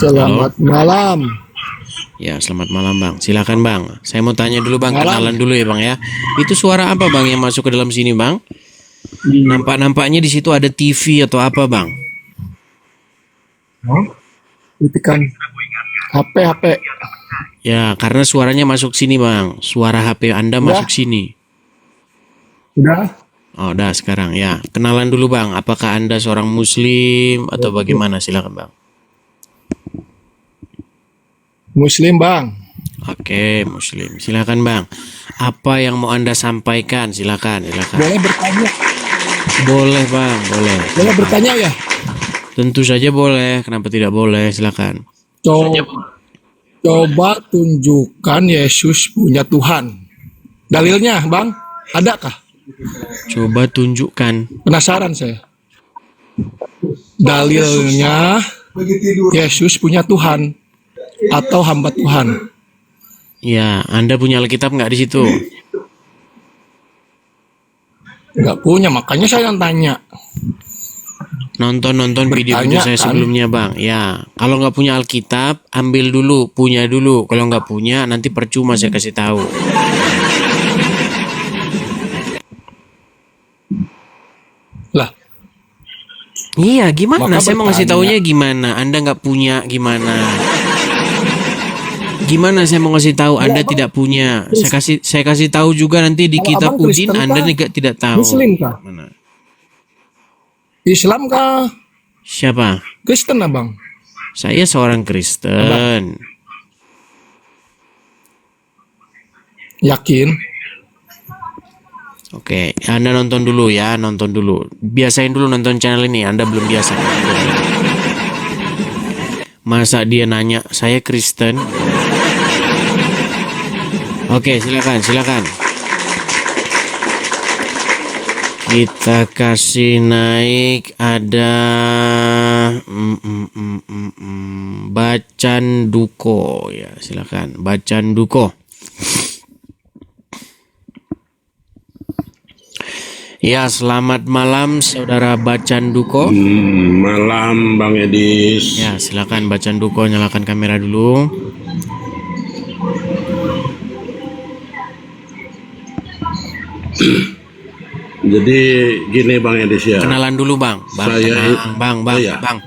Halo. Selamat malam. Ya, selamat malam Bang. Silakan Bang. Saya mau tanya dulu Bang, Malam. kenalan dulu ya Bang ya. Itu suara apa Bang yang masuk ke dalam sini Bang? Nampak-nampaknya di situ ada TV atau apa Bang? Kritikan HP. Ya, karena suaranya masuk sini Bang. Suara HP Anda masuk sini. Udah? Oh, udah sekarang ya. Kenalan dulu Bang. Apakah Anda seorang Muslim atau bagaimana? Silakan Bang. Muslim, Bang. Oke, Muslim. Silakan Bang. Apa yang mau Anda sampaikan? Silakan. Boleh bertanya? Boleh Bang, boleh. Boleh bertanya ya? Tentu saja boleh. Kenapa tidak boleh? Silakan. Coba tunjukkan Yesus punya Tuhan. Dalilnya, Bang? Adakah? Coba tunjukkan. Penasaran saya. Dalilnya Yesus punya Tuhan atau hamba Tuhan. Ya, Anda punya Alkitab nggak di situ? Nggak punya, makanya saya tanya. Nonton video Bertanya, saya kan? sebelumnya Bang. Ya, kalau nggak punya Alkitab, ambil dulu, punya dulu. Kalau nggak punya, nanti percuma saya kasih tahu. Lah, Iya, gimana? Maka Saya mau ngasih bertanya. taunya gimana? Anda nggak punya gimana? Gimana saya mau ngasih tahu Anda tidak punya? Saya kasih tahu juga nanti di Kalau kitab Abang Udin Kristen Anda kah? tidak tahu. Muslim kah? Mana? Islam kah? Siapa? Kristen, Abang? Saya seorang Kristen. Yakin? Oke, Anda nonton dulu ya, nonton dulu. Biasain dulu nonton channel ini, Anda belum biasa. Masa dia nanya, saya Kristen? Oke, silakan. Kita kasih naik ada Bacan Duko ya, silakan Bacan Duko. Ya, selamat malam saudara Bacan Duko. Malam Bang Edis. Ya, silakan Bacan Duko, nyalakan kamera dulu. Jadi gini Bang Edis ya. Kenalan dulu Bang. Saya- Bang. Iya. Bang.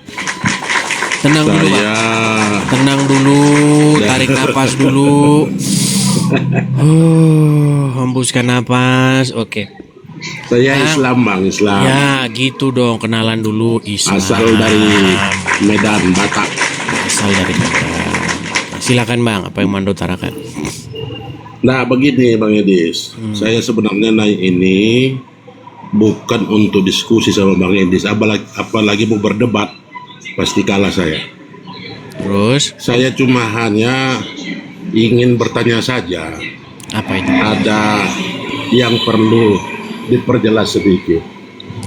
Tenang dulu Bang. Saya Tenang dulu, tarik napas dulu. Hembuskan napas. Oke. Islam Bang, Islam. Ya, gitu dong. Kenalan dulu Islam. Asal dari Medan, Batak. Asal dari Medan. Silakan Bang, apa yang mau Anda utarakan? Nah begini Bang Edis, saya sebenarnya naik ini bukan untuk diskusi sama Bang Edis, apalagi mau berdebat, pasti kalah saya. Terus, Saya cuma hanya ingin bertanya saja, apa itu? ada yang perlu diperjelas sedikit.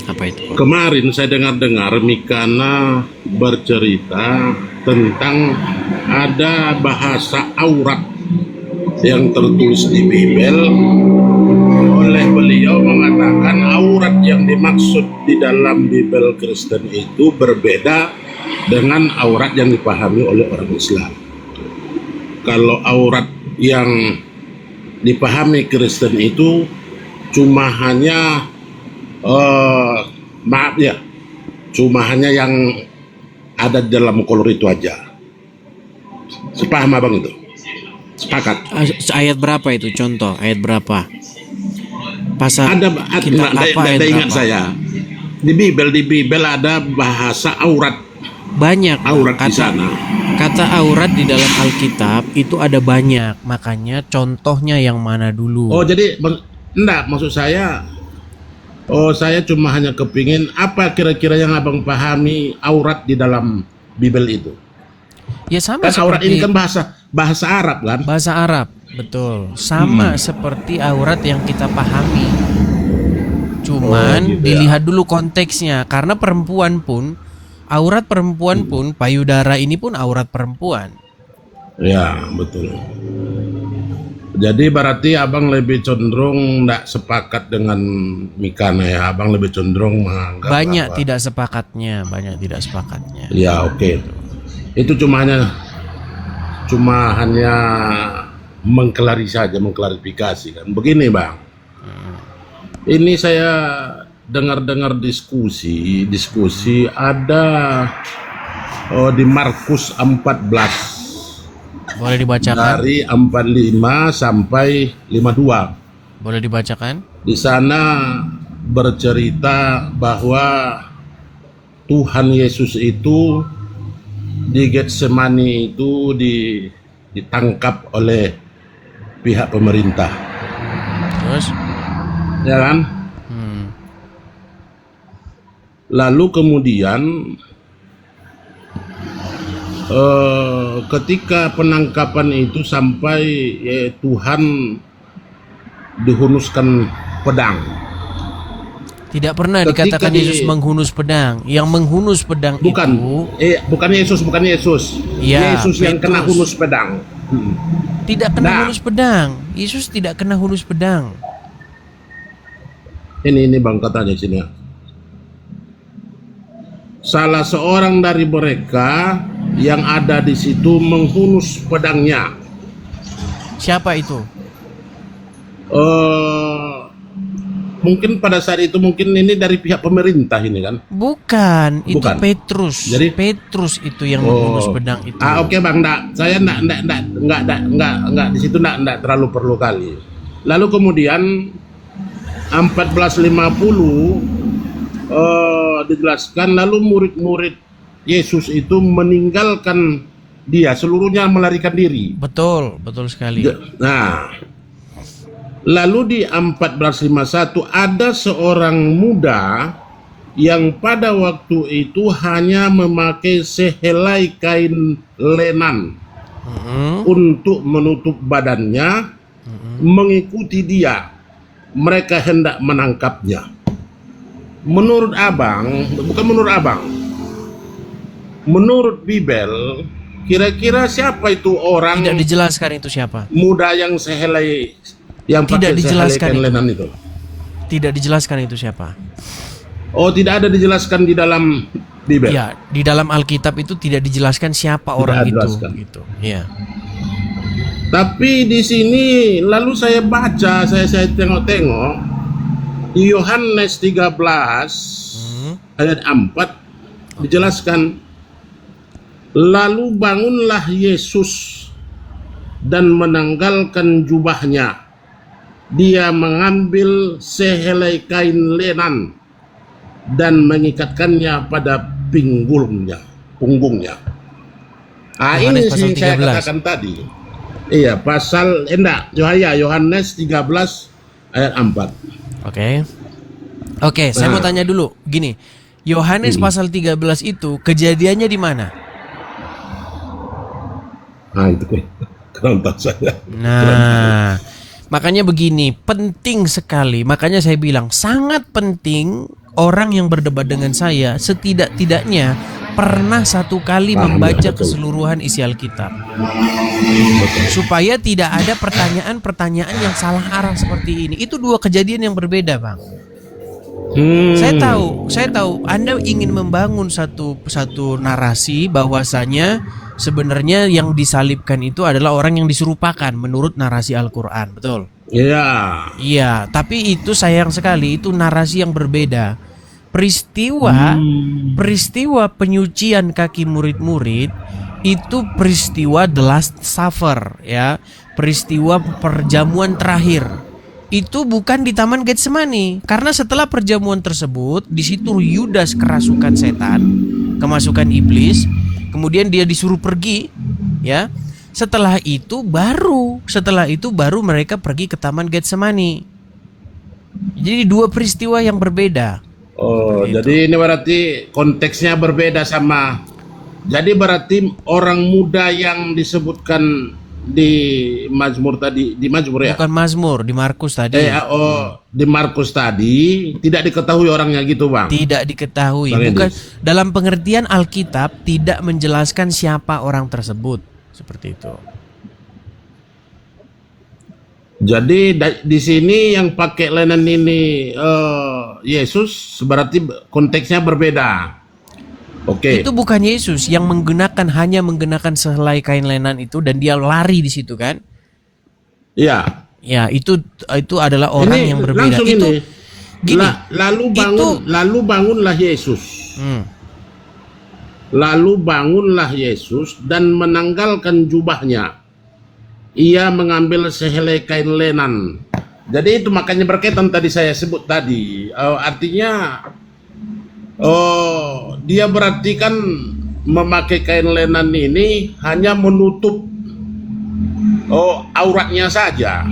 Apa itu? Kemarin saya dengar Mikana bercerita tentang ada bahasa aurat yang tertulis di Bible. Oleh beliau mengatakan aurat yang dimaksud di dalam Bible Kristen itu berbeda dengan aurat yang dipahami oleh orang Islam. Kalau aurat yang dipahami Kristen itu cuma hanya cuma hanya yang ada di dalam kolor itu aja. Sepaham Abang itu? Sepakat? Ayat berapa itu? Contoh, ayat berapa? Pasal kitab apa ayat ingat berapa? saya. Di Bible ada bahasa aurat Banyak. di sana. Kata aurat di dalam Alkitab itu ada banyak. Makanya contohnya yang mana dulu? Oh jadi enggak, maksud saya saya cuma hanya kepingin apa kira-kira yang Abang pahami aurat di dalam Bible itu. Ya sama Kan aurat seperti ini kan bahasa Arab kan? bahasa Arab, betul. Sama seperti aurat yang kita pahami. Cuman Oh, gitu ya. dilihat dulu konteksnya, karena perempuan pun aurat perempuan pun payudara ini pun aurat perempuan. Ya betul. Jadi berarti Abang lebih cenderung enggak sepakat dengan Mikana ya. Abang lebih cenderung menganggap Banyak bahwa- tidak sepakatnya, banyak tidak sepakatnya. Ya oke. Itu cuma hanya mengklarifikasi kan. Begini Bang, ini saya dengar diskusi ada di Markus 14 Boleh dibacakan? dari 45 sampai 52. Boleh dibacakan? Di sana bercerita bahwa Tuhan Yesus itu di Getsemani itu ditangkap oleh pihak pemerintah, Terus? ya kan? Lalu kemudian ketika penangkapan itu sampai Tuhan dihunuskan pedang. Tidak pernah Ketika dikatakan Yesus menghunus pedang. Yang menghunus pedang Bukan, itu bukan Yesus. Ya, Yesus yang kena Petrus. hunus pedang. tidak kena Nah. hunus pedang. Yesus tidak kena hunus pedang. Ini Bang katanya di sini. Salah seorang dari mereka yang ada di situ menghunus pedangnya. Siapa itu? Mungkin pada saat itu mungkin ini dari pihak pemerintah ini kan? Bukan, itu Bukan. Petrus. Jadi- Petrus itu yang menghunus pedang itu. Oke Bang, saya enggak di situ enggak terlalu perlu kali. Lalu kemudian 1450 dijelaskan lalu murid-murid Yesus itu meninggalkan dia, seluruhnya melarikan diri. Betul sekali. Nah, lalu di 1451 ada seorang muda yang pada waktu itu hanya memakai sehelai kain lenan untuk menutup badannya, mengikuti dia. Mereka hendak menangkapnya. Menurut Abang, bukan menurut Abang, menurut Bibel, kira-kira siapa itu orang Tidak dijelaskan itu siapa. muda yang sehelai, yang Tidak pakai sehelai dijelaskan kain itu. lenan itu? Tidak dijelaskan itu siapa. Oh, tidak ada dijelaskan di dalam Bibel. Ya, di dalam Alkitab itu tidak dijelaskan siapa orang itu. dijelaskan. Gitu. Ya. Tapi di sini lalu saya baca, saya tengok-tengok di Yohanes 13 ayat 4 dijelaskan, lalu bangunlah Yesus dan menanggalkan jubahnya. Dia mengambil sehelai kain lenan dan mengikatkannya pada punggungnya. Yohanes Ini pasal sih saya 13. katakan tadi. Iya, Yohanes 13 ayat 4. Oke, saya mau tanya dulu. Gini, Yohanes pasal 13 itu kejadiannya di mana? Nah, itu kurang tahu saya. Nah, makanya begini, penting sekali. Makanya saya bilang sangat penting orang yang berdebat dengan saya setidak-tidaknya pernah satu kali Paham, membaca betul. keseluruhan isi Alkitab. Supaya tidak ada pertanyaan-pertanyaan yang salah arah seperti ini. Itu dua kejadian yang berbeda, Bang. Saya tahu Anda ingin membangun satu narasi bahwasanya sebenarnya yang disalibkan itu adalah orang yang diserupakan menurut narasi Al-Qur'an, betul? Iya. Iya, tapi itu sayang sekali, itu narasi yang berbeda. Peristiwa penyucian kaki murid-murid itu peristiwa the last supper, ya, peristiwa perjamuan terakhir. Itu bukan di Taman Getsemani, karena setelah perjamuan tersebut di situ Yudas kerasukan setan, kemasukan iblis, kemudian dia disuruh pergi, ya. Setelah itu baru mereka pergi ke Taman Getsemani. Jadi dua peristiwa yang berbeda. Oh, jadi ini berarti konteksnya berbeda sama. Jadi berarti orang muda yang disebutkan di Mazmur tadi, di Mazmur ya? Bukan Mazmur, di Markus tadi. Di Markus tadi tidak diketahui orangnya gitu, Bang. Tidak diketahui. Bang Bukan Edis. dalam pengertian Alkitab tidak menjelaskan siapa orang tersebut. Seperti itu. Jadi di sini yang pakai lenan ini Yesus berarti konteksnya berbeda. Oke. Itu bukan Yesus yang hanya menggunakan sehelai kain lenan itu dan dia lari di situ kan? Iya. Ya, itu adalah orang Ini yang berbeda. langsung Itu ini. gini. Lalu bangunlah Yesus. Lalu bangunlah Yesus dan menanggalkan jubahnya. Ia mengambil sehelai kain lenan. Jadi itu makanya berkaitan tadi saya sebut tadi. Artinya dia berarti kan memakai kain lenan ini hanya menutup auratnya saja.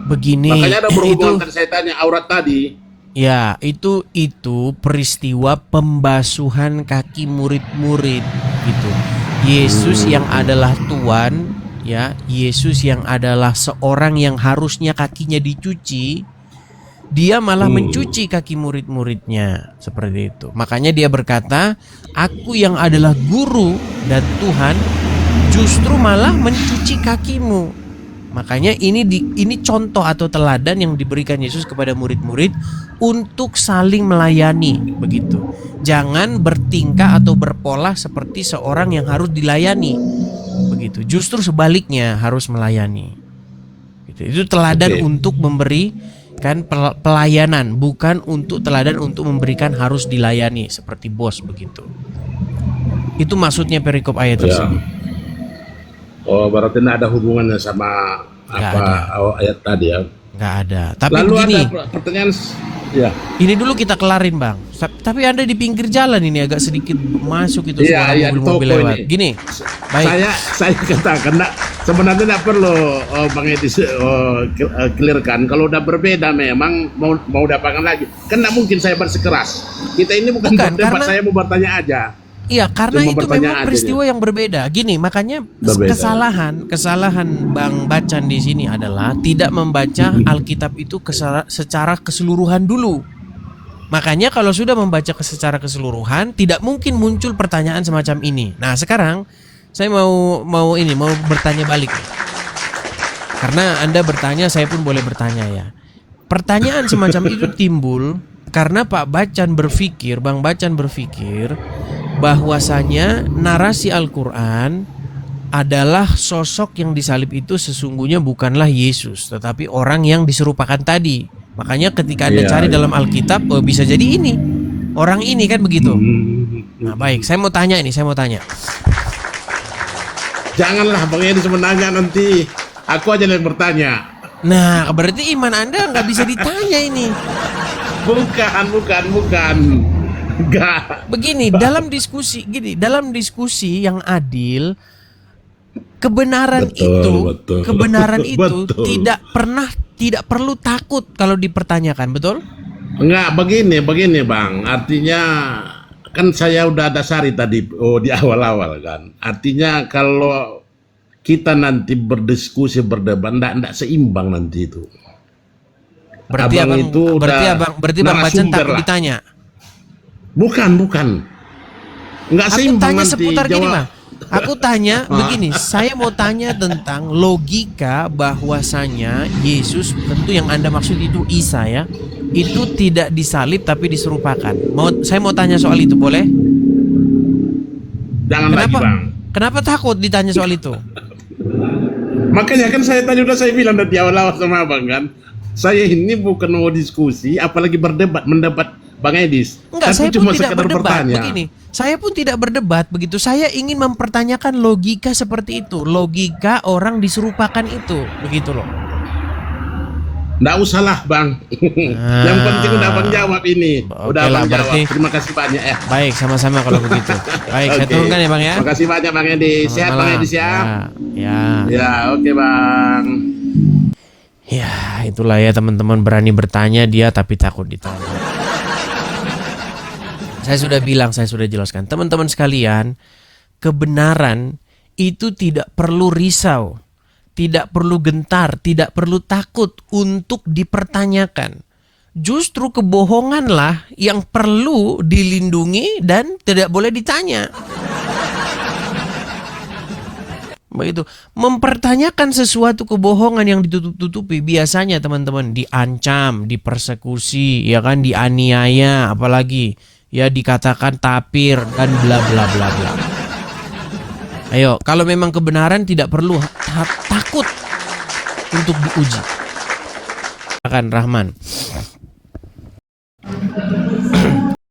Begini. Makanya ada berhubungan itu, tadi saya tanya aurat tadi. ya, itu peristiwa pembasuhan kaki murid-murid gitu. Yesus yang adalah Tuhan, ya, Yesus yang adalah seorang yang harusnya kakinya dicuci, dia malah mencuci kaki murid-muridnya seperti itu. Makanya dia berkata, aku yang adalah guru dan Tuhan justru malah mencuci kakimu. Makanya ini contoh atau teladan yang diberikan Yesus kepada murid-murid untuk saling melayani begitu. Jangan bertingkah atau berpola seperti seorang yang harus dilayani begitu. Justru sebaliknya harus melayani. Gitu. Itu teladan untuk memberikan pelayanan, bukan untuk teladan untuk memberikan harus dilayani seperti bos begitu. Itu maksudnya perikop ayat tersebut. Oh, berarti tidak ada hubungannya sama ayat tadi ya? Nggak ada. Tapi lalu begini, ada pertanyaan, ya. Ini dulu kita kelarin bang. Tapi Anda di pinggir jalan ini agak sedikit masuk itu Iya, suara mobil-mobil lewat. ini. Gini, baik. Saya katakan sebenarnya tidak perlu Bang Edi clearkan. Kalau udah berbeda memang mau dapakan lagi. Kan tidak mungkin saya bersikeras. Kita ini bukan berdebat, saya mau bertanya aja. Iya, karena Cuma itu memang peristiwa yang berbeda. Gini, makanya kesalahan Bang Bacan di sini adalah tidak membaca Alkitab itu secara keseluruhan dulu. Makanya kalau sudah membaca secara keseluruhan, tidak mungkin muncul pertanyaan semacam ini. Nah, sekarang saya mau bertanya balik. Karena Anda bertanya, saya pun boleh bertanya ya. Pertanyaan semacam itu timbul karena Bang Bacan berpikir bahwasanya narasi Al-Quran adalah sosok yang disalib itu sesungguhnya bukanlah Yesus, tetapi orang yang diserupakan tadi. Makanya ketika Anda cari dalam Alkitab, bisa jadi ini orang ini kan begitu. Nah baik, saya mau tanya. Janganlah Bang Edi sebenarnya nanti aku aja yang bertanya. Nah berarti iman Anda nggak bisa ditanya ini. Bukan. Enggak. Begini, dalam diskusi yang adil, kebenaran itu tidak perlu takut kalau dipertanyakan, betul? Enggak, begini Bang. Artinya kan saya udah dasari tadi di awal-awal kan. Artinya kalau kita nanti berdiskusi berdebat enggak seimbang nanti itu. Berarti Bang Bacan takut ditanya. Bukan. Enggak seimbang tanya nanti. Seputar gini, Bang. Aku tanya begini, saya mau tanya tentang logika bahwasanya Yesus, tentu yang Anda maksud itu Isa ya, itu tidak disalib tapi diserupakan. Saya mau tanya soal itu, boleh? Jangan lagi, Bang. Kenapa takut ditanya soal itu? Makanya kan saya bilang dari awal-awal sama Abang kan, saya ini bukan mau diskusi, apalagi mendebat Bang Edis. Enggak, saya cuma pun tidak berdebat. bertanya. Begini, saya pun tidak berdebat begitu. Saya ingin mempertanyakan logika seperti itu, logika orang diserupakan itu, begitu loh. Nggak usah lah Bang. Yang penting udah Abang jawab ini. Udah Abang jawab. Terima kasih banyak ya. Baik, sama-sama kalau begitu. Baik, saya turunkan ya Bang ya. Terima kasih banyak Bang Edis. Sehat Bang Edis ya. Ya, oke Bang. Ya, itulah ya teman-teman, berani bertanya dia tapi takut ditanya. Saya sudah bilang, saya sudah jelaskan. Teman-teman sekalian, kebenaran itu tidak perlu risau, tidak perlu gentar, tidak perlu takut untuk dipertanyakan. Justru kebohonganlah yang perlu dilindungi dan tidak boleh ditanya. Begitu. Mempertanyakan sesuatu kebohongan yang ditutup-tutupi biasanya teman-teman diancam, dipersekusi, ya kan, dianiaya, apalagi ya dikatakan tapir dan bla bla bla bla. Ayo, kalau memang kebenaran tidak perlu takut untuk diuji. Akan Rahman.